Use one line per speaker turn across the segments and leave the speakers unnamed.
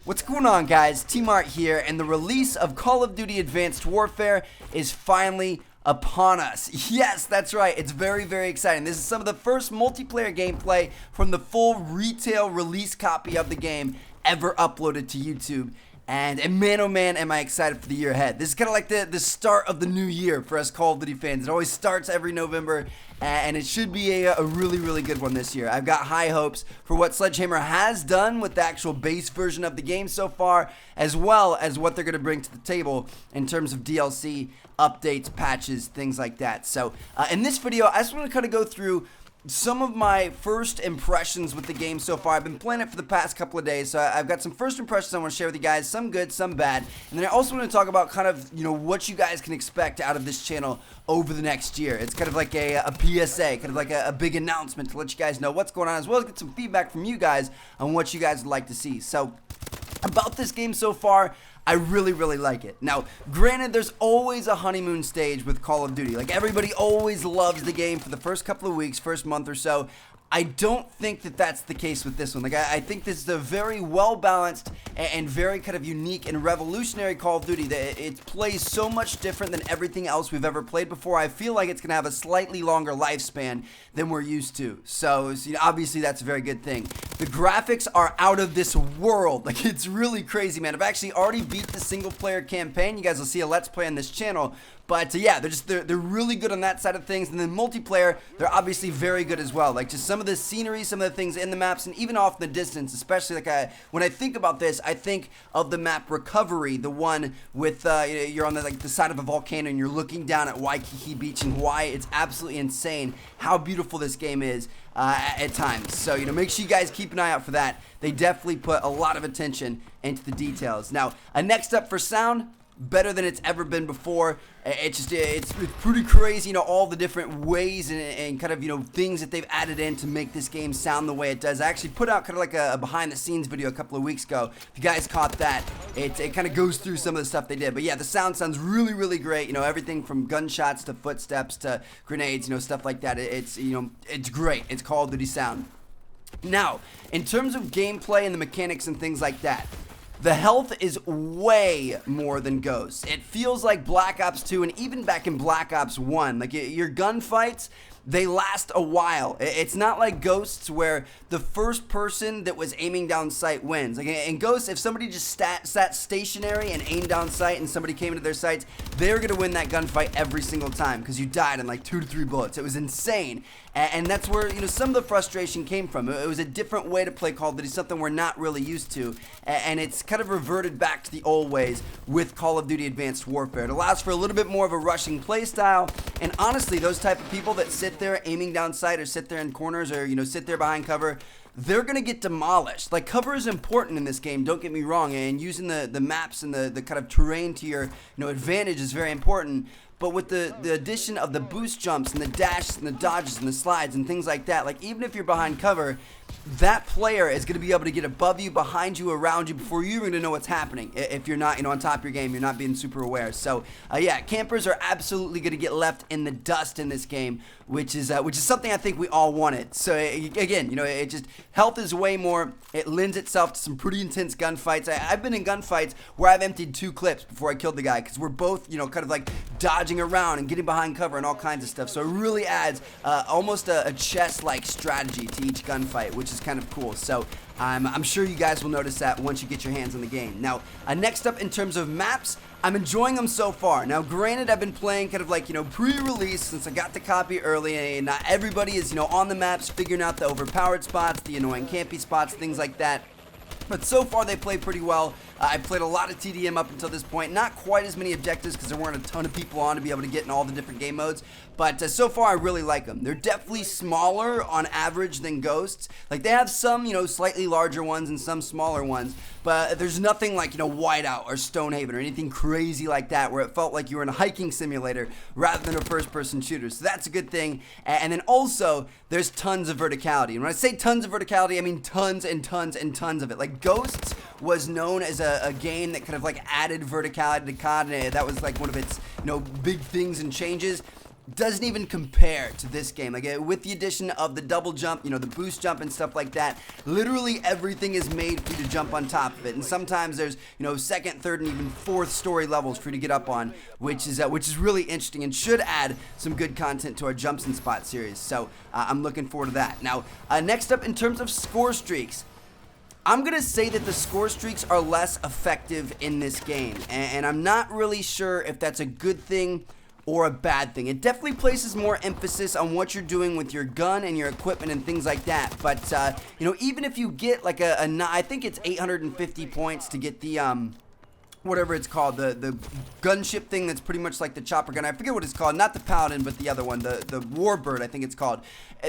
What's going on, guys? T-Mart here, and the release of Call of Duty Advanced Warfare is finally upon us. Yes, that's right. It's very, very exciting. This is some of the first multiplayer gameplay from the full retail release copy of the game ever uploaded to YouTube. And man, oh man, am I excited for the year ahead. This is kind of like the start of the new year for us Call of Duty fans. It always starts every November, and it should be a really, really good one this year. I've got high hopes for what Sledgehammer has done with the actual base version of the game so far, as well as what they're going to bring to the table in terms of DLC, updates, patches, things like that. So in this video, I just want to kind of go through some of my first impressions with the game so far. I've been playing it for the past couple of days, so I've got some first impressions I want to share with you guys, some good, some bad, and then I also want to talk about kind of, what you guys can expect out of this channel over the next year. It's kind of like a PSA, kind of like a big announcement to let you guys know what's going on, as well as get some feedback from you guys on what you guys would like to see. So, about this game so far, I really, really like it. Now, granted, there's always a honeymoon stage with Call of Duty. Like, everybody always loves the game for the first couple of weeks, first month or so. I don't think that that's the case with this one. Like, I think this is a very well-balanced and very kind of unique and revolutionary Call of Duty. That it plays so much different than everything else we've ever played before. I feel like it's going to have a slightly longer lifespan than we're used to. So obviously, that's a very good thing. The graphics are out of this world. Like, it's really crazy, man. I've actually already beat the single-player campaign. You guys will see a Let's Play on this channel. But yeah, they're really good on that side of things. And then multiplayer, they're obviously very good as well. Like, just some of the scenery, some of the things in the maps, and even off the distance, especially like when I think about this, I think of the map Recovery, the one with you're on the side of a volcano and you're looking down at Waikiki Beach in Hawaii. It's absolutely insane how beautiful this game is at times. So make sure you guys keep an eye out for that. They definitely put a lot of attention into the details. Now, next up for sound, better than it's ever been before. It's pretty crazy, all the different ways and kind of, things that they've added in to make this game sound the way it does. I actually put out kind of like a behind the scenes video a couple of weeks ago. If you guys caught that, it kind of goes through some of the stuff they did. But yeah, the sound sounds really, really great. Everything from gunshots to footsteps to grenades, stuff like that. It's great. It's Call of Duty sound. Now, in terms of gameplay and the mechanics and things like that, the health is way more than Ghosts. It feels like Black Ops 2 and even back in Black Ops 1. Like, your gunfights, they last a while. It's not like Ghosts where the first person that was aiming down sight wins. Like in Ghosts, if somebody just sat stationary and aimed down sight and somebody came into their sights, they're going to win that gunfight every single time because you died in like 2 to 3 bullets. It was insane. And that's where, some of the frustration came from. It was a different way to play Call of Duty, something we're not really used to. And it's kind of reverted back to the old ways with Call of Duty Advanced Warfare. It allows for a little bit more of a rushing play style. And honestly, those type of people that sit there aiming down sight or sit there in corners or, sit there behind cover, they're going to get demolished. Like, cover is important in this game, don't get me wrong. And using the maps and the kind of terrain to your, advantage is very important. But with the addition of the boost jumps and the dashes and the dodges and the slides and things like that, like even if you're behind cover, that player is going to be able to get above you, behind you, around you before you're going to know what's happening. If you're not, on top of your game, you're not being super aware. So, yeah, campers are absolutely going to get left in the dust in this game, which is something I think we all wanted. So, again, it just, health is way more. It lends itself to some pretty intense gunfights. I've been in gunfights where I've emptied 2 clips before I killed the guy because we're both, kind of like dodging around and getting behind cover and all kinds of stuff. So it really adds almost a chess-like strategy to each gunfight, which is kind of cool. So I'm sure you guys will notice that once you get your hands on the game. Now, next up in terms of maps, I'm enjoying them so far. Now, granted, I've been playing kind of like, pre-release since I got the copy early, and not everybody is, on the maps, figuring out the overpowered spots, the annoying campy spots, things like that. But so far, they play pretty well. I played a lot of TDM up until this point. Not quite as many objectives because there weren't a ton of people on to be able to get in all the different game modes. But so far, I really like them. They're definitely smaller on average than Ghosts. Like, they have some, slightly larger ones and some smaller ones. But there's nothing like, Whiteout or Stonehaven or anything crazy like that where it felt like you were in a hiking simulator rather than a first-person shooter. So that's a good thing. And then also, there's tons of verticality. And when I say tons of verticality, I mean tons and tons and tons of it. Like, Ghosts was known as a game that kind of like added verticality to COD, and that was like one of its, big things and changes. doesn't even compare to this game. Like with the addition of the double jump, you know, the boost jump and stuff like that, literally everything is made for you to jump on top of it. And sometimes there's, you know, second, third, and even fourth story levels for you to get up on, which is really interesting and should add some good content to our Jumps and Spot series. So I'm looking forward to that. Now, next up in terms of score streaks, I'm going to say that the score streaks are less effective in this game, and I'm not really sure if that's a good thing or a bad thing. It definitely places more emphasis on what you're doing with your gun and your equipment and things like that, but you know, even if you get like I think it's 850 points to get the whatever it's called, the gunship thing that's pretty much like the chopper gun. I forget what it's called, not the Paladin, but the other one, the Warbird, I think it's called.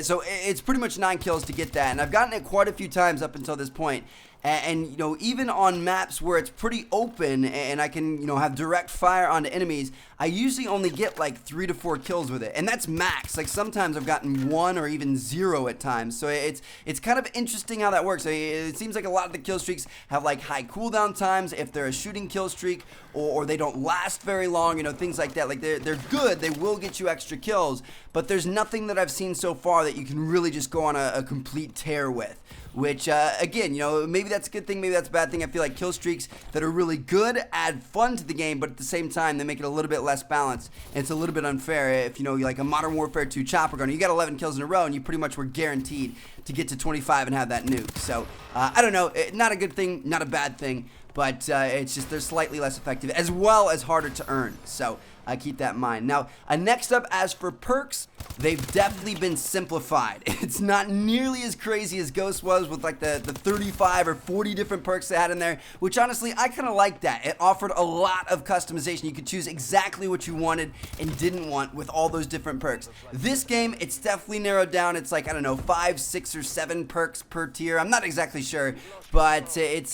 So it's pretty much 9 kills to get that, and I've gotten it quite a few times up until this point. And you know, even on maps where it's pretty open and I can, you know, have direct fire onto enemies, I usually only get like 3 to 4 kills with it, and that's max. Like sometimes I've gotten 1 or even 0 at times. So it's kind of interesting how that works. It seems like a lot of the kill streaks have like high cooldown times if they're a shooting kill streak, or they don't last very long, you know, things like that. Like they're good, they will get you extra kills, but there's nothing that I've seen so far that you can really just go on a complete tear with. Which, again, you know, maybe that's a good thing, maybe that's a bad thing. I feel like kill streaks that are really good add fun to the game, but at the same time, they make it a little bit less balanced, and it's a little bit unfair. If, you know, like a Modern Warfare 2 chopper gun, you got 11 kills in a row, and you pretty much were guaranteed to get to 25 and have that nuke. So, I don't know, not a good thing, not a bad thing, but it's just they're slightly less effective, as well as harder to earn. So, keep that in mind. Now, next up, as for perks, they've definitely been simplified. It's not nearly as crazy as Ghost was with like the 35 or 40 different perks they had in there, which honestly, I kind of like that. It offered a lot of customization. You could choose exactly what you wanted and didn't want with all those different perks. This game, it's definitely narrowed down. It's like, I don't know, 5, 6, or 7 perks per tier. I'm not exactly sure, but it's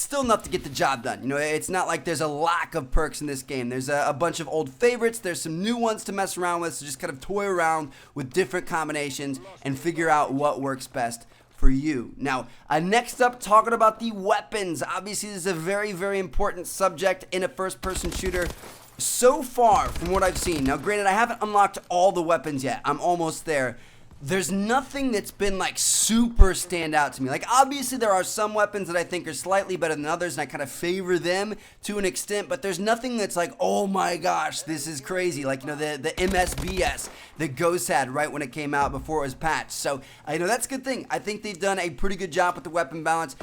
still enough to get the job done. You know, it's not like there's a lack of perks in this game. There's a bunch of old favorites, there's some new ones to mess around with, so just kind of toy around with different combinations and figure out what works best for you. Now, next up, talking about the weapons. Obviously, this is a very, very important subject in a first-person shooter. So far, from what I've seen, now granted, I haven't unlocked all the weapons yet, I'm almost there. There's nothing that's been like super stand out to me. Like obviously there are some weapons that I think are slightly better than others, and I kind of favor them to an extent, but there's nothing that's like, oh my gosh, this is crazy. Like, you know, the MSBS that Ghost had right when it came out before it was patched. So, you know, that's a good thing. I think they've done a pretty good job with the weapon balance.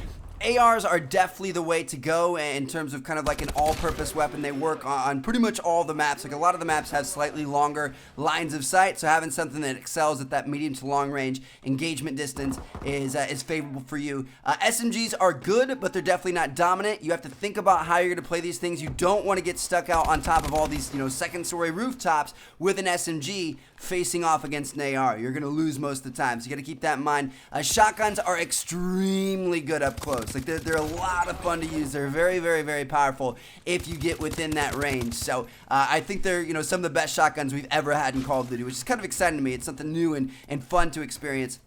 ARs are definitely the way to go in terms of kind of like an all-purpose weapon. They work on pretty much all the maps. Like a lot of the maps have slightly longer lines of sight, so having something that excels at that medium to long range engagement distance is favorable for you. SMGs are good, but they're definitely not dominant. You have to think about how you're going to play these things. You don't want to get stuck out on top of all these, you know, second-story rooftops with an SMG facing off against an AR. You're going to lose most of the time, so you got to keep that in mind. Shotguns are extremely good up close. Like they're a lot of fun to use. They're very, very, very powerful if you get within that range. So I think they're, you know, some of the best shotguns we've ever had in Call of Duty, which is kind of exciting to me. It's something new and fun to experience.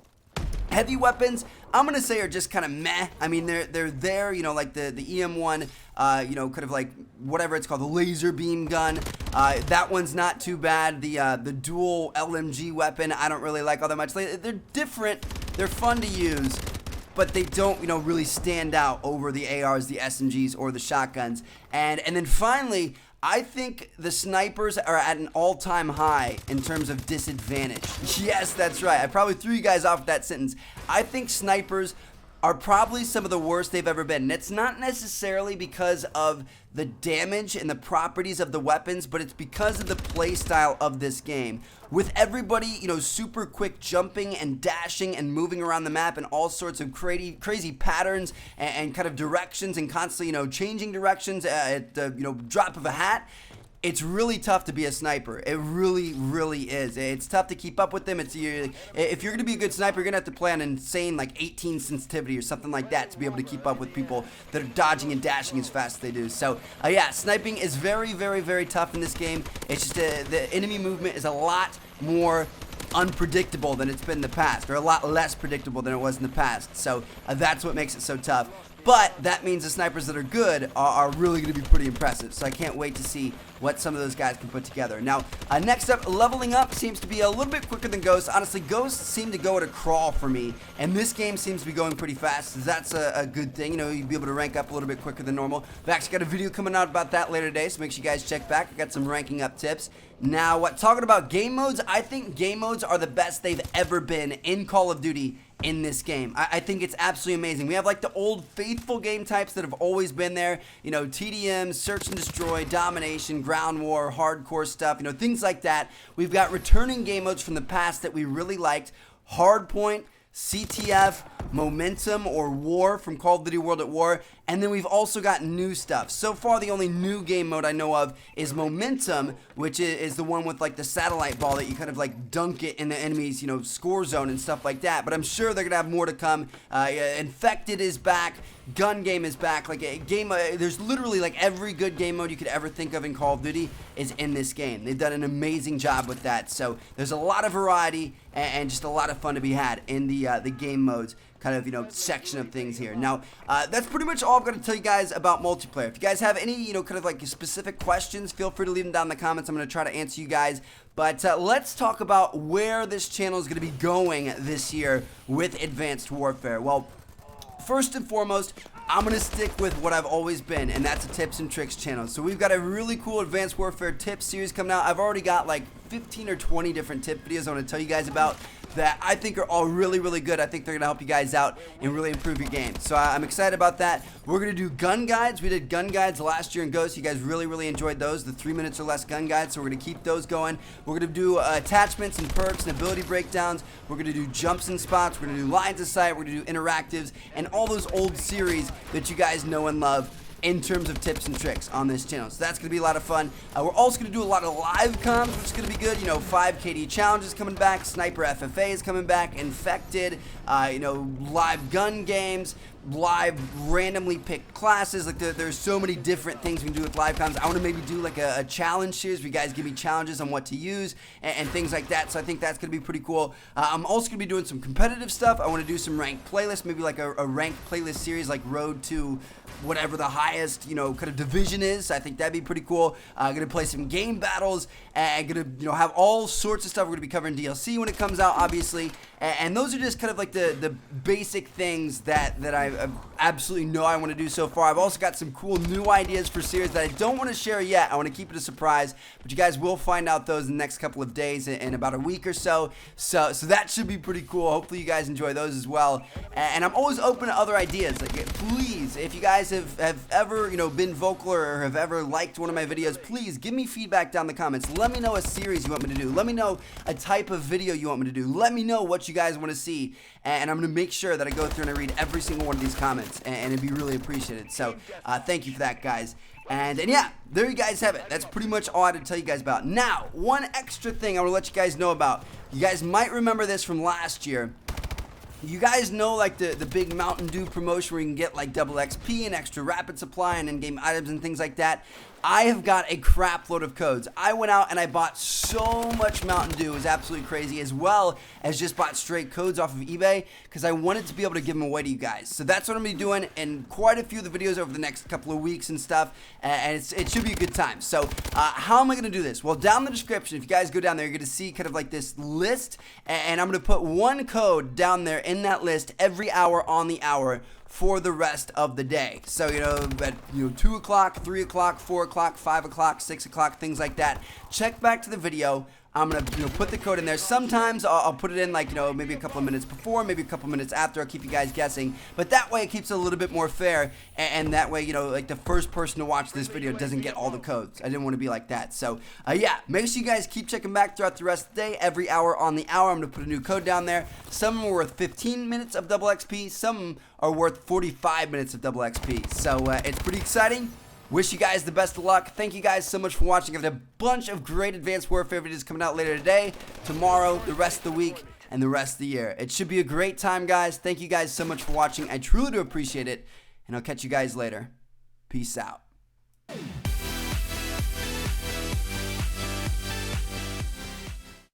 Heavy weapons, I'm gonna say, are just kind of meh. I mean, they're there, you know, like the EM1, you know, kind of like whatever it's called, the laser beam gun. That one's not too bad. The dual LMG weapon, I don't really like all that much. They're different. They're fun to use, but they don't, you know, really stand out over the ARs, the SMGs, or the shotguns. And then finally, I think the snipers are at an all-time high in terms of disadvantage. Yes, that's right. I probably threw you guys off with that sentence. I think snipers are probably some of the worst they've ever been. And it's not necessarily because of the damage and the properties of the weapons, but it's because of the play style of this game. With everybody, you know, super quick jumping and dashing and moving around the map and all sorts of crazy patterns and kind of directions, and constantly, you know, changing directions at the, you know, drop of a hat. It's really tough to be a sniper. It really, really is. It's tough to keep up with them. If you're going to be a good sniper, you're going to have to play on an insane, like 18 sensitivity or something like that to be able to keep up with people that are dodging and dashing as fast as they do. So, yeah, sniping is very, very, very tough in this game. It's just the enemy movement is a lot more unpredictable than it's been in the past, or a lot less predictable than it was in the past. So that's what makes it so tough. but that means the snipers that are good are really going to be pretty impressive. So I can't wait to see what some of those guys can put together. Now, next up, leveling up seems to be a little bit quicker than Ghosts. Honestly, Ghosts seem to go at a crawl for me, and this game seems to be going pretty fast. So that's a good thing. You know, you'll be able to rank up a little bit quicker than normal. I've actually got a video coming out about that later today, so make sure you guys check back. I got some ranking up tips. Now, talking about game modes, I think game modes are the best they've ever been in Call of Duty in this game. I think it's absolutely amazing. We have like the old faithful game types that have always been there, you know, TDM, search and destroy, domination, ground war, hardcore stuff, you know, things like that. We've got returning game modes from the past that we really liked: Hardpoint, CTF, Momentum or War from Call of Duty World at War, and then we've also got new stuff. So far, the only new game mode I know of is Momentum, which is the one with like the satellite ball that you kind of like dunk it in the enemy's, you know, score zone and stuff like that. But I'm sure they're gonna have more to come. Infected is back. Gun game is back. Like a game, there's literally like every good game mode you could ever think of in Call of Duty is in this game. They've done an amazing job with that. So there's a lot of variety and just a lot of fun to be had in the game modes kind of, you know, section of things here. Now, that's pretty much all I'm going to tell you guys about multiplayer. If you guys have any, you know, kind of like specific questions, feel free to leave them down in the comments. I'm going to try to answer you guys. But let's talk about where this channel is going to be going this year with Advanced Warfare. Well, first and foremost, I'm going to stick with what I've always been, and that's a tips and tricks channel. So we've got a really cool Advanced Warfare tips series coming out. I've already got like 15 or 20 different tip videos I want to tell you guys about that I think are all really, really good. I think they're going to help you guys out and really improve your game. So I'm excited about that. We're going to do gun guides. We did gun guides last year in Ghost. You guys really, really enjoyed those, the 3 minutes or less gun guides. So we're going to keep those going. We're going to do attachments and perks and ability breakdowns. We're going to do jumps and spots. We're going to do lines of sight. We're going to do interactives and all those old series that you guys know and love in terms of tips and tricks on this channel. So that's going to be a lot of fun. We're also going to do a lot of live comms, which is going to be good. You know, 5 KD challenges coming back, Sniper FFA is coming back, Infected, you know, live gun games, live randomly picked classes. Like there's so many different things we can do with live comms. I want to maybe do like a challenge series where you guys give me challenges on what to use and things like that. So I think that's going to be pretty cool. I'm also going to be doing some competitive stuff. I want to do some ranked playlists, maybe like a ranked playlist series like Road to whatever the highest, you know, kind of division is. I think that'd be pretty cool. I'm going to play some game battles and going to, you know, have all sorts of stuff. We're going to be covering DLC when it comes out, obviously. And those are just kind of like the basic things that I absolutely know I want to do so far. I've also got some cool new ideas for series that I don't want to share yet. I want to keep it a surprise, but you guys will find out those in the next couple of days, in about a week or so. So that should be pretty cool. Hopefully you guys enjoy those as well. And I'm always open to other ideas. Like, please, if you guys have ever, you know, been vocal or have ever liked one of my videos, please give me feedback down in the comments. Let me know a series you want me to do. Let me know a type of video you want me to do. Let me know what you guys want to see, and I'm going to make sure that I go through and I read every single one of these comments, and it'd be really appreciated. So thank you for that, guys. And yeah, there you guys have it. That's pretty much all I had to tell you guys about. Now, one extra thing I want to let you guys know about. You guys might remember this from last year. You guys know like the big Mountain Dew promotion where you can get like double XP and extra rapid supply and in-game items and things like that. I have got a crap load of codes. I went out and I bought so much Mountain Dew. It was absolutely crazy, as well as just bought straight codes off of eBay because I wanted to be able to give them away to you guys. So that's what I'm going to be doing in quite a few of the videos over the next couple of weeks and stuff, and it should be a good time. So how am I going to do this? Well, down in the description, if you guys go down there, you're going to see kind of like this list, and I'm going to put one code down there in that list every hour on the hour for the rest of the day. So, you know, at 2 o'clock, 3 o'clock, 4 o'clock, 5 o'clock, 6 o'clock, things like that. Check back to the video. I'm gonna put the code in there. Sometimes I'll put it in like maybe a couple of minutes before, maybe a couple of minutes after. I'll keep you guys guessing, but that way it keeps it a little bit more fair, and that way like the first person to watch this video doesn't get all the codes. I didn't want to be like that. So yeah, make sure you guys keep checking back throughout the rest of the day. Every hour on the hour, I'm gonna put a new code down there. Some are worth 15 minutes of double XP. Some are worth 45 minutes of double XP. So it's pretty exciting. Wish you guys the best of luck. Thank you guys so much for watching. I've got a bunch of great Advanced Warfare videos coming out later today, tomorrow, the rest of the week, and the rest of the year. It should be a great time, guys. Thank you guys so much for watching. I truly do appreciate it, and I'll catch you guys later. Peace out.